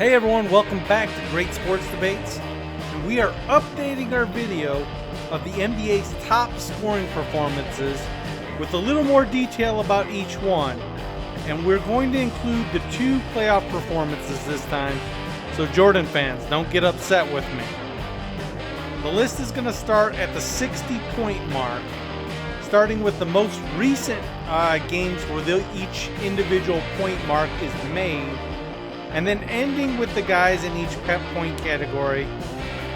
Hey everyone, welcome back to Great Sports Debates. And we are updating our video of the NBA's top scoring performances with a little more detail about each one. And we're going to include the two playoff performances this time, so Jordan fans, don't get upset with me. The list is going to start at the 60-point mark, starting with the most recent games where each individual point mark is made, and then ending with the guys in each point category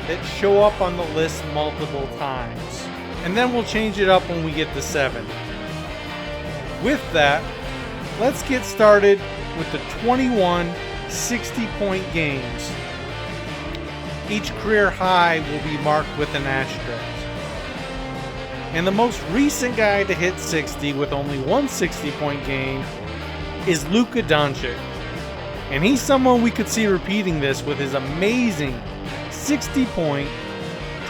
that show up on the list multiple times. And then we'll change it up when we get to 7. With that, let's get started with the 21 60-point games. Each career high will be marked with an asterisk. And the most recent guy to hit 60 with only one 60-point game is Luka Doncic. And he's someone we could see repeating this with his amazing 60-point,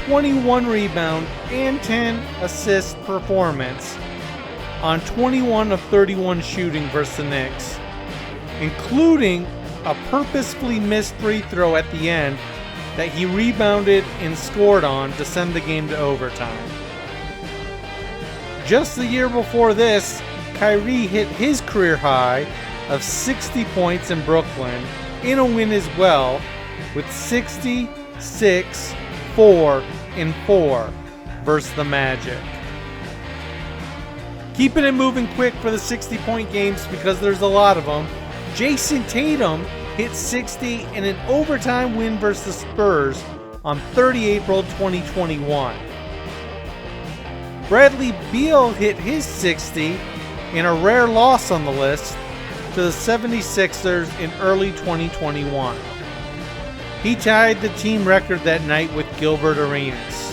21 rebound, and 10 assist performance on 21 of 31 shooting versus the Knicks, including a purposefully missed free throw at the end that he rebounded and scored on to send the game to overtime. Just the year before this, Kyrie hit his career high of 60 points in Brooklyn in a win as well, with 66, 4, and 4 versus the Magic. Keeping it moving quick for the 60-point games because there's a lot of them. Jason Tatum hit 60 in an overtime win versus the Spurs on 30 April 2021. Bradley Beal hit his 60 in a rare loss on the list to the 76ers in early 2021. He tied the team record that night with Gilbert Arenas.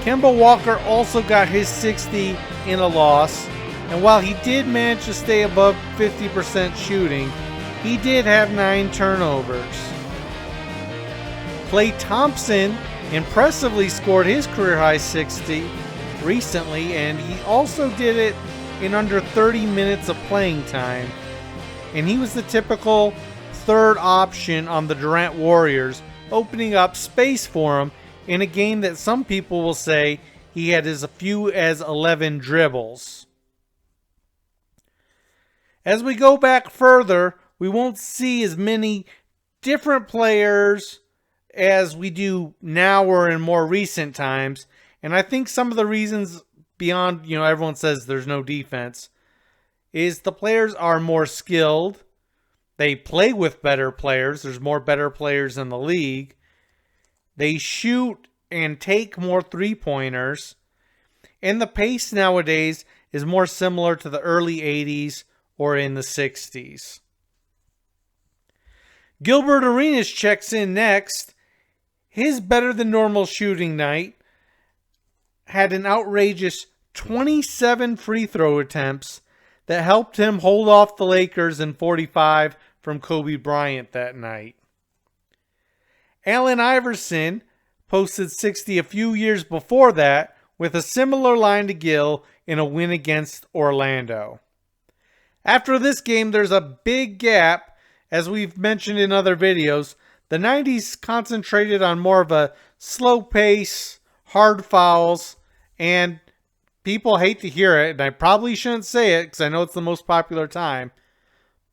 Kemba Walker also got his 60 in a loss, and while he did manage to stay above 50% shooting, he did have 9 turnovers. Klay Thompson impressively scored his career-high 60 recently, and he also did it in under 30 minutes of playing time, and he was the typical third option on the Durant Warriors, opening up space for him in a game that some people will say he had as few as 11 dribbles. As we go back further, we won't see as many different players as we do now or in more recent times, and I think some of the reasons beyond, everyone says there's no defense, is the players are more skilled. They play with better players. There's more better players in the league. They shoot and take more three-pointers. And the pace nowadays is more similar to the early 80s or in the 60s. Gilbert Arenas checks in next. His better-than-normal shooting night had an outrageous 27 free throw attempts that helped him hold off the Lakers in 45 from Kobe Bryant that night. Allen Iverson posted 60 a few years before that with a similar line to Gil in a win against Orlando. After this game, there's a big gap. As we've mentioned in other videos, the 90s concentrated on more of a slow pace, hard fouls, and people hate to hear it, and I probably shouldn't say it because I know it's the most popular time,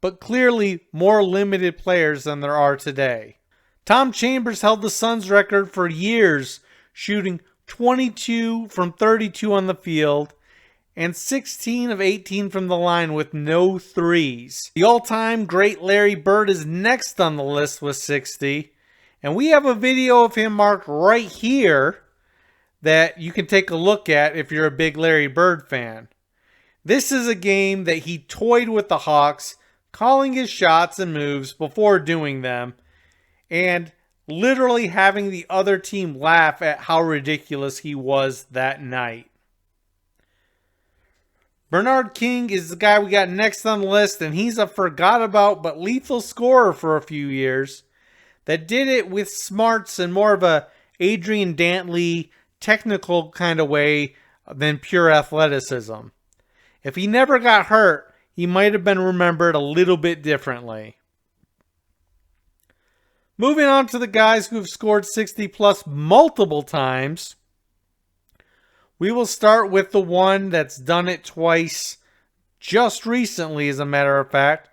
but clearly more limited players than there are today. Tom Chambers held the Suns record for years, shooting 22 from 32 on the field and 16 of 18 from the line with no threes. The all-time great Larry Bird is next on the list with 60, and we have a video of him marked right here that you can take a look at if you're a big Larry Bird fan. This is a game that he toyed with the Hawks, calling his shots and moves before doing them, and literally having the other team laugh at how ridiculous he was that night. Bernard King is the guy we got next on the list, and he's a forgot about but lethal scorer for a few years that did it with smarts and more of a Adrian Dantley technical kind of way than pure athleticism. If he never got hurt, he might have been remembered a little bit differently. Moving on to the guys who've scored 60 plus multiple times, we will start with the one that's done it twice just recently, as a matter of fact.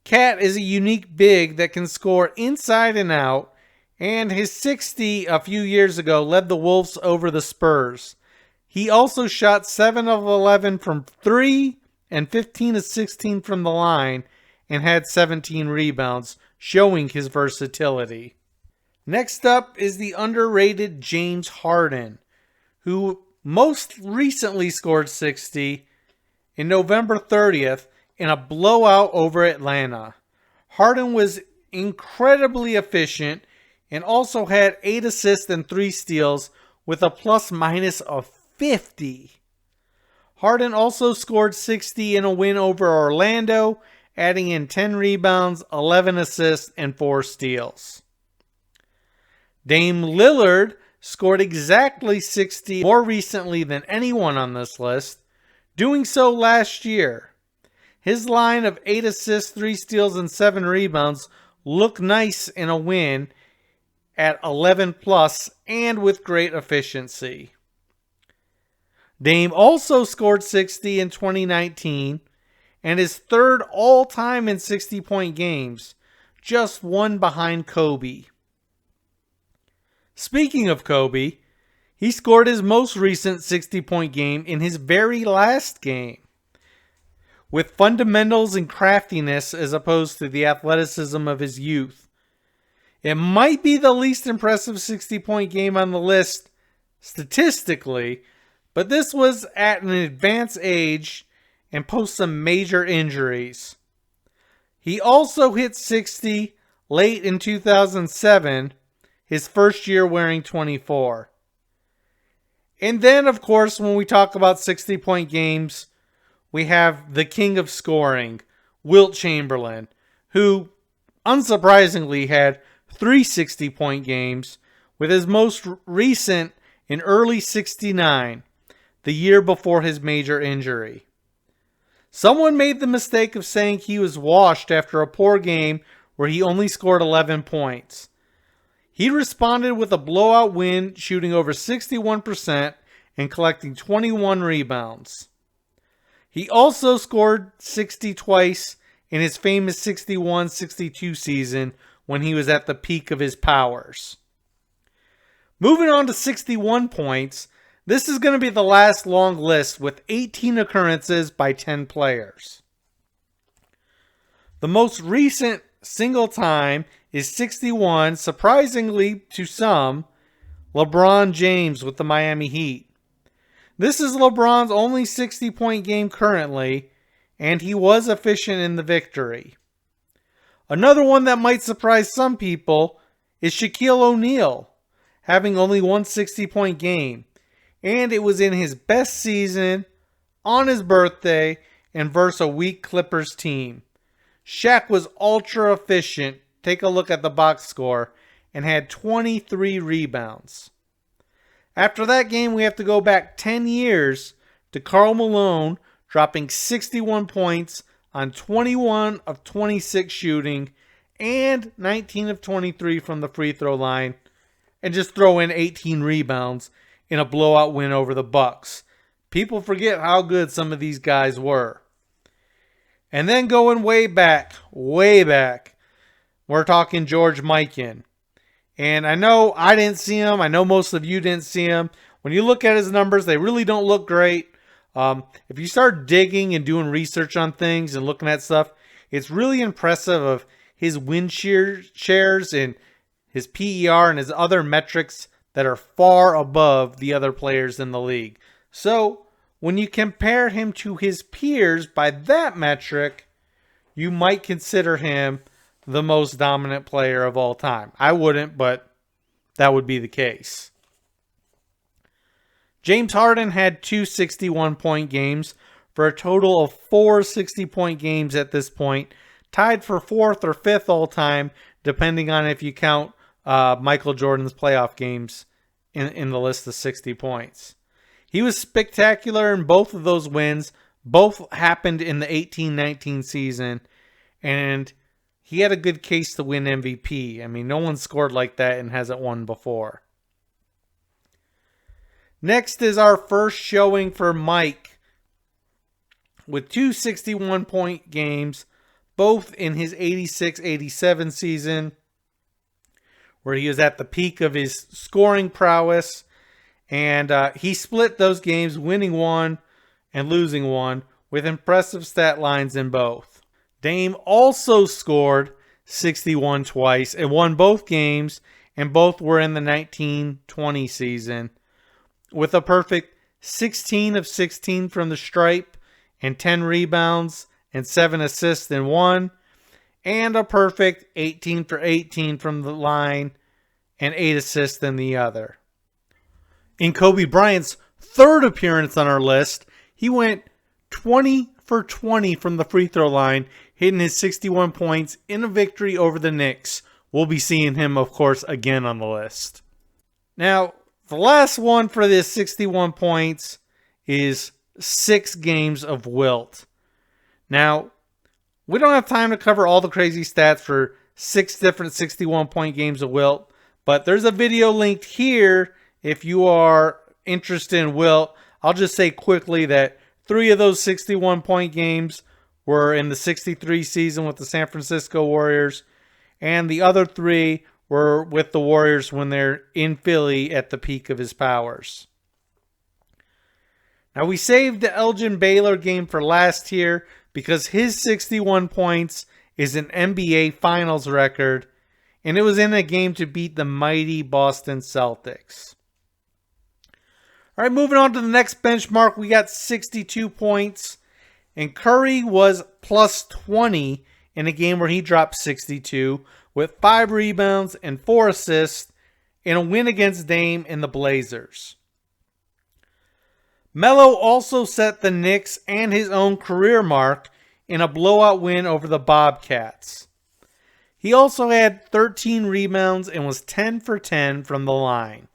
Cat is a unique big that can score inside and out, and his 60 a few years ago led the Wolves over the Spurs. He also shot 7 of 11 from 3 and 15 of 16 from the line and had 17 rebounds, showing his versatility. Next up is the underrated James Harden, who most recently scored 60 in November 30th in a blowout over Atlanta. Harden was incredibly efficient and also had 8 assists and 3 steals with a plus-minus of 50. Harden also scored 60 in a win over Orlando, adding in 10 rebounds, 11 assists, and 4 steals. Dame Lillard scored exactly 60 more recently than anyone on this list, doing so last year. His line of 8 assists, 3 steals, and 7 rebounds looked nice in a win at 11 plus and with great efficiency. Dame also scored 60 in 2019 and is third all-time in 60-point games, just one behind Kobe. Speaking of Kobe, he scored his most recent 60-point game in his very last game. With fundamentals and craftiness as opposed to the athleticism of his youth. It might be the least impressive 60-point game on the list statistically, but this was at an advanced age and post some major injuries. He also hit 60 late in 2007, his first year wearing 24. And then, of course, when we talk about 60-point games, we have the king of scoring, Wilt Chamberlain, who, unsurprisingly, had 3 60-point games, with his most recent in early 69, the year before his major injury. Someone made the mistake of saying he was washed after a poor game where he only scored 11 points. He responded with a blowout win, shooting over 61% and collecting 21 rebounds. He also scored 60 twice in his famous 61-62 season when he was at the peak of his powers. Moving on to 61 points, this is going to be the last long list with 18 occurrences by 10 players. The most recent single time is 61, surprisingly to some, LeBron James with the Miami Heat. This is LeBron's only 60-point game currently, and he was efficient in the victory. Another one that might surprise some people is Shaquille O'Neal, having only one 60-point game, and it was in his best season, on his birthday, and versus a weak Clippers team. Shaq was ultra efficient, take a look at the box score, and had 23 rebounds. After that game, we have to go back 10 years to Karl Malone dropping 61 points on 21 of 26 shooting and 19 of 23 from the free throw line, and just throw in 18 rebounds in a blowout win over the Bucks. People forget how good some of these guys were. And then going way back, we're talking George Mikan. And I know I didn't see him. I know most of you didn't see him. When you look at his numbers, they really don't look great. If you start digging and doing research on things and looking at stuff, it's really impressive of his win shares and his PER and his other metrics that are far above the other players in the league. So when you compare him to his peers by that metric, you might consider him the most dominant player of all time. I wouldn't, but that would be the case. James Harden had 2 61-point games for a total of 4 60-point games at this point, tied for 4th or 5th all time, depending on if you count Michael Jordan's playoff games in the list of 60 points. He was spectacular in both of those wins. Both happened in the 18-19 season, and he had a good case to win MVP. I mean, no one scored like that and hasn't won before. Next is our first showing for Mike with two 61-point games, both in his 86-87 season, where he was at the peak of his scoring prowess. And he split those games, winning one and losing one, with impressive stat lines in both. Dame also scored 61 twice and won both games, and both were in the 1920 season, with a perfect 16 of 16 from the stripe and 10 rebounds and 7 assists in one, and a perfect 18 for 18 from the line and 8 assists in the other. In Kobe Bryant's third appearance on our list, he went 20 for 20 from the free throw line, hitting his 61 points in a victory over the Knicks. We'll be seeing him, of course, again on the list. Now, the last one for this 61 points is 6 games of Wilt. Now, we don't have time to cover all the crazy stats for 6 different 61-point games of Wilt, but there's a video linked here if you are interested in Wilt. I'll just say quickly that 3 of those 61-point games were in the 63 season with the San Francisco Warriors, and the other 3 were with the Warriors when they're in Philly at the peak of his powers. Now, we saved the Elgin Baylor game for last here because his 61 points is an NBA Finals record, and it was in a game to beat the mighty Boston Celtics. All right, moving on to the next benchmark, we got 62 points, and Curry was plus 20 in a game where he dropped 62 with 5 rebounds and 4 assists in a win against Dame and the Blazers. Melo also set the Knicks and his own career mark in a blowout win over the Bobcats. He also had 13 rebounds and was 10 for 10 from the line.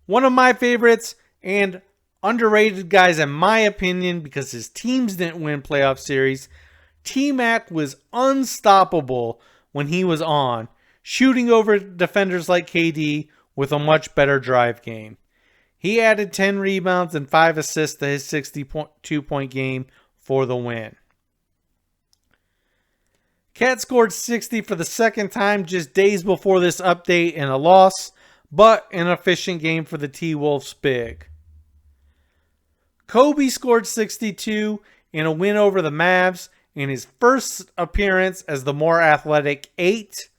One of my favorites and underrated guys in my opinion because his teams didn't win playoff series, T-Mac was unstoppable when he was on, shooting over defenders like KD with a much better drive game. He added 10 rebounds and 5 assists to his 62-point game for the win. Cat scored 60 for the second time just days before this update in a loss, but an efficient game for the T-Wolves big. Kobe scored 62 in a win over the Mavs in his first appearance as the more athletic 8.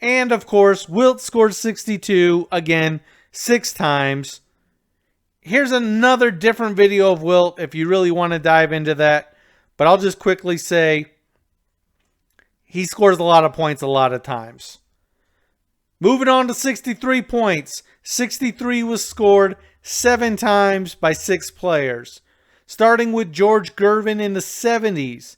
And of course, Wilt scored 62 again 6 times. Here's another different video of Wilt if you really want to dive into that. But I'll just quickly say he scores a lot of points a lot of times. Moving on to 63 points. 63 was scored 7 times by 6 players. Starting with George Gervin in the 70s.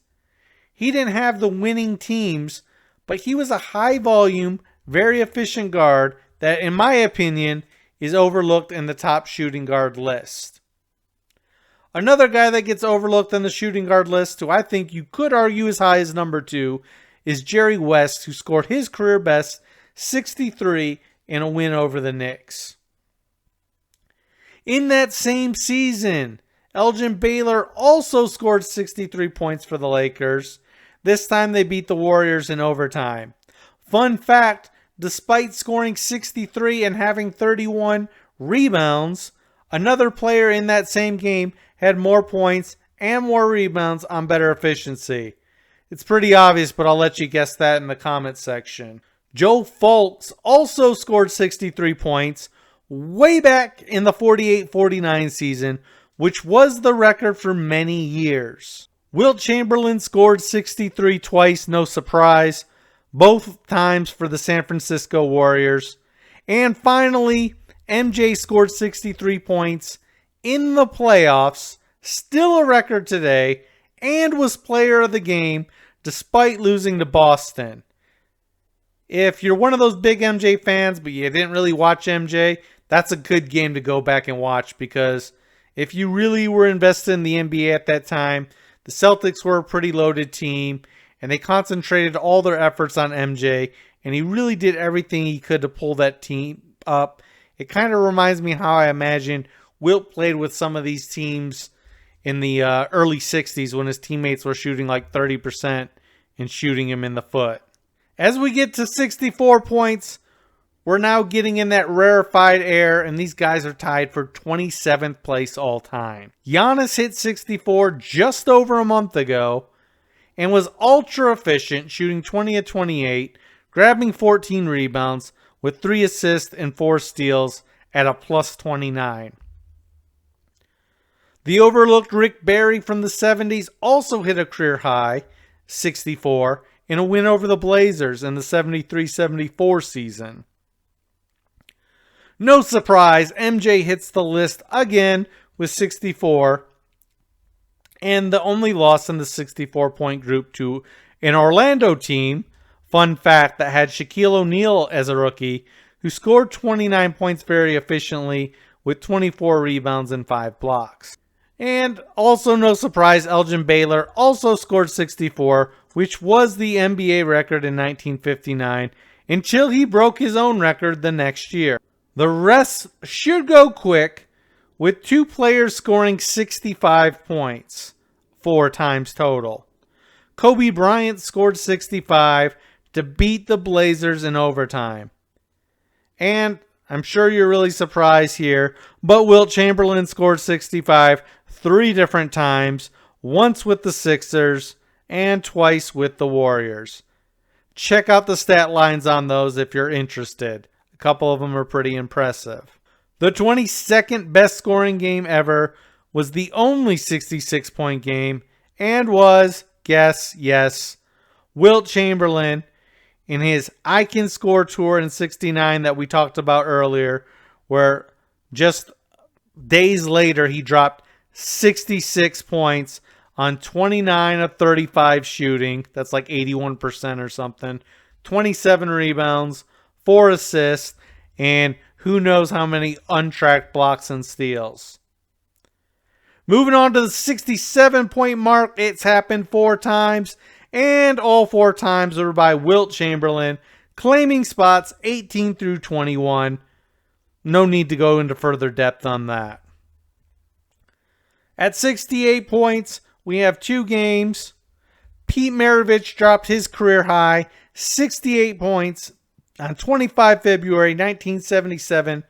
He didn't have the winning teams, but he was a high volume, very efficient guard that, in my opinion, is overlooked in the top shooting guard list. Another guy that gets overlooked on the shooting guard list, who I think you could argue as high as number 2, is Jerry West, who scored his career best 63 in a win over the Knicks. In that same season, Elgin Baylor also scored 63 points for the Lakers. This time they beat the Warriors in overtime. Fun fact, despite scoring 63 and having 31 rebounds, another player in that same game had more points and more rebounds on better efficiency. It's pretty obvious, but I'll let you guess that in the comment section. Joe Fultz also scored 63 points way back in the 48-49 season, which was the record for many years. Wilt Chamberlain scored 63 twice, no surprise, both times for the San Francisco Warriors. And finally, MJ scored 63 points in the playoffs, still a record today, and was player of the game despite losing to Boston. If you're one of those big MJ fans, but you didn't really watch MJ, that's a good game to go back and watch, because if you really were invested in the NBA at that time, the Celtics were a pretty loaded team, and they concentrated all their efforts on MJ, and he really did everything he could to pull that team up. It kind of reminds me how I imagine Wilt played with some of these teams in the early 60s when his teammates were shooting like 30% and shooting him in the foot. As we get to 64 points, we're now getting in that rarefied air, and these guys are tied for 27th place all time. Giannis hit 64 just over a month ago and was ultra efficient, shooting 20 of 28, grabbing 14 rebounds with 3 assists and 4 steals at a plus 29. The overlooked Rick Barry from the 70s also hit a career high, 64, in a win over the Blazers in the 73-74 season. No surprise, MJ hits the list again with 64, and the only loss in the 64-point group to an Orlando team, fun fact, that had Shaquille O'Neal as a rookie, who scored 29 points very efficiently with 24 rebounds and 5 blocks. And also no surprise, Elgin Baylor also scored 64, which was the NBA record in 1959, until he broke his own record the next year. The rest should go quick, with 2 players scoring 65 points, 4 times total. Kobe Bryant scored 65 to beat the Blazers in overtime. And I'm sure you're really surprised here, but Wilt Chamberlain scored 65 3 different times, once with the Sixers and twice with the Warriors. Check out the stat lines on those if you're interested. A couple of them are pretty impressive. The 22nd best scoring game ever was the only 66-point game and was, guess, yes, Wilt Chamberlain in his I Can Score tour in 69 that we talked about earlier, where just days later he dropped 66 points on 29 of 35 shooting. That's like 81% or something. 27 rebounds, 4 assists, and who knows how many untracked blocks and steals. Moving on to the 67-point mark, it's happened 4 times, and all 4 times were by Wilt Chamberlain, claiming spots 18 through 21. No need to go into further depth on that. At 68 points, we have 2 games. Pete Maravich dropped his career high, 68 points, on 25 February 1977,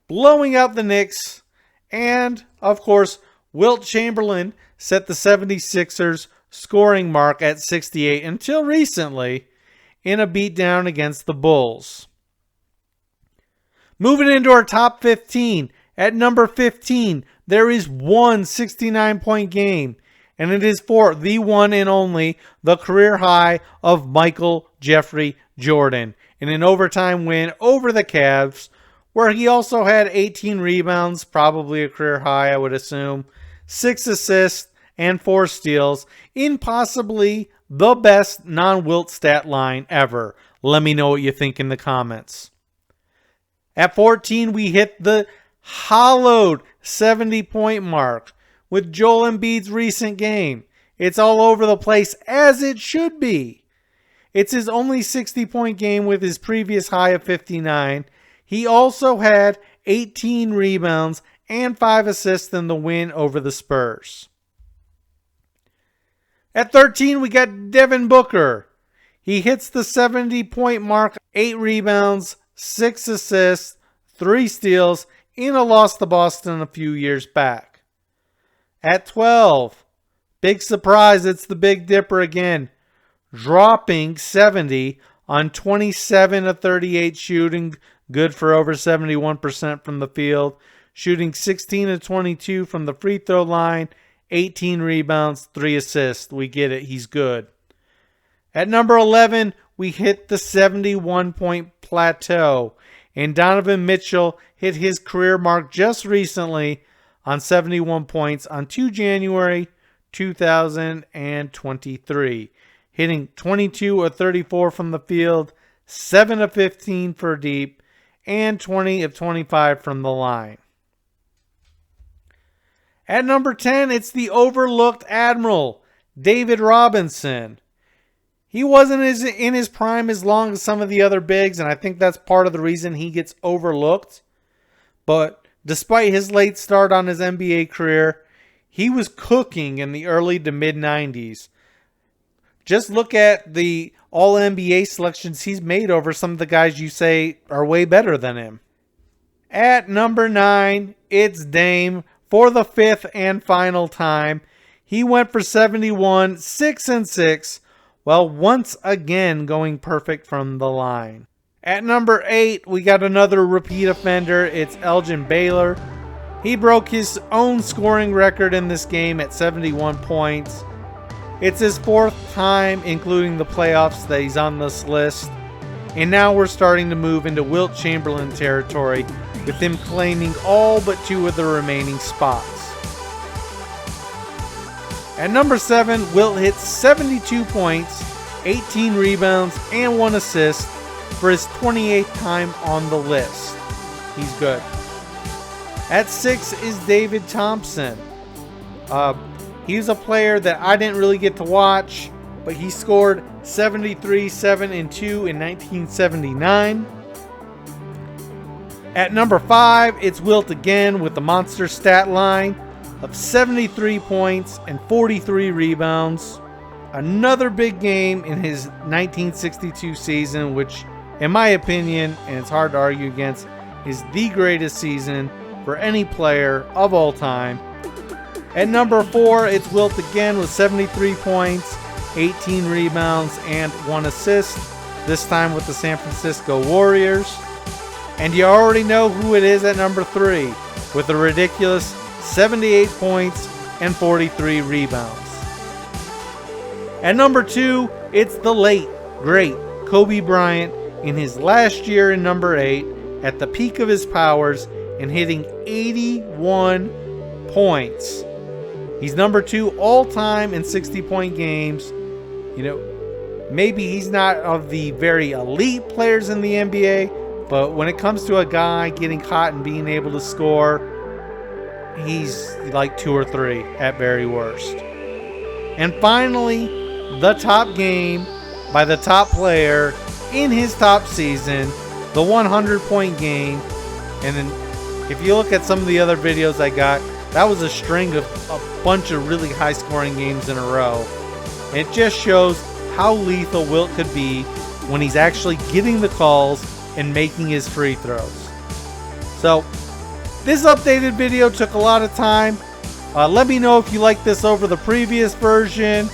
blowing out the Knicks. And, of course, Wilt Chamberlain set the 76ers scoring mark at 68 until recently in a beatdown against the Bulls. Moving into our top 15, at number 15, there is one 69-point game, and it is for the one and only, the career high of Michael Jeffrey Jordan in an overtime win over the Cavs, where he also had 18 rebounds, probably a career high, I would assume, 6 assists, and 4 steals in possibly the best non-Wilt stat line ever. Let me know what you think in the comments. At 14, we hit the hollowed 70-point mark with Joel Embiid's recent game. It's all over the place, as it should be. It's his only 60-point game with his previous high of 59. He also had 18 rebounds and 5 assists in the win over the Spurs. At 13, we got Devin Booker. He hits the 70-point mark, 8 rebounds, 6 assists, 3 steals in a loss to Boston a few years back. At 12, big surprise, it's the Big Dipper again, dropping 70 on 27 of 38 shooting, good for over 71% from the field, shooting 16 of 22 from the free throw line, 18 rebounds, 3 assists. We get it, he's good. At number 11, we hit the 71-point plateau, and Donovan Mitchell hit his career mark just recently on 71 points on 2 January 2023, hitting 22 of 34 from the field, 7 of 15 for deep, and 20 of 25 from the line. At number 10, it's the overlooked Admiral, David Robinson. He wasn't in his prime as long as some of the other bigs, and I think that's part of the reason he gets overlooked. But despite his late start on his NBA career, he was cooking in the early to mid-90s. Just look at the All-NBA selections he's made over some of the guys you say are way better than him. At number 9, it's Dame for the 5th and final time. He went for 71, 6-6, while once again going perfect from the line. At number 8, we got another repeat offender. It's Elgin Baylor. He broke his own scoring record in this game at 71 points. It's his 4th time, including the playoffs, that he's on this list. And now we're starting to move into Wilt Chamberlain territory, with him claiming all but 2 of the remaining spots. At number 7, Wilt hits 72 points, 18 rebounds, and 1 assist for his 28th time on the list. He's good. At 6 is David Thompson. He's a player that I didn't really get to watch, but he scored 73, 7, and 2 in 1979. At number 5, it's Wilt again with the monster stat line of 73 points and 43 rebounds. Another big game in his 1962 season, which, in my opinion, and it's hard to argue against, is the greatest season for any player of all time. At number 4, it's Wilt again with 73 points, 18 rebounds, and 1 assist, this time with the San Francisco Warriors. And you already know who it is at number 3, with a ridiculous 78 points and 43 rebounds. At number 2, it's the late, great Kobe Bryant in his last year in number 8, at the peak of his powers, and hitting 81 points. He's number 2 all-time in 60-point games. You know, maybe he's not of the very elite players in the NBA, but when it comes to a guy getting hot and being able to score, he's like 2 or 3 at very worst. And finally, the top game by the top player in his top season, the 100-point game. And then if you look at some of the other videos I got, that was a string of a bunch of really high-scoring games in a row. And it just shows how lethal Wilt could be when he's actually getting the calls and making his free throws. So, this updated video took a lot of time. Let me know if you like this over the previous version.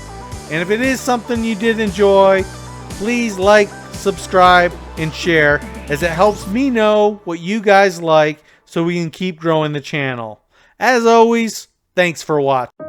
And if it is something you did enjoy, please like, subscribe, and share, as it helps me know what you guys like so we can keep growing the channel. As always, thanks for watching.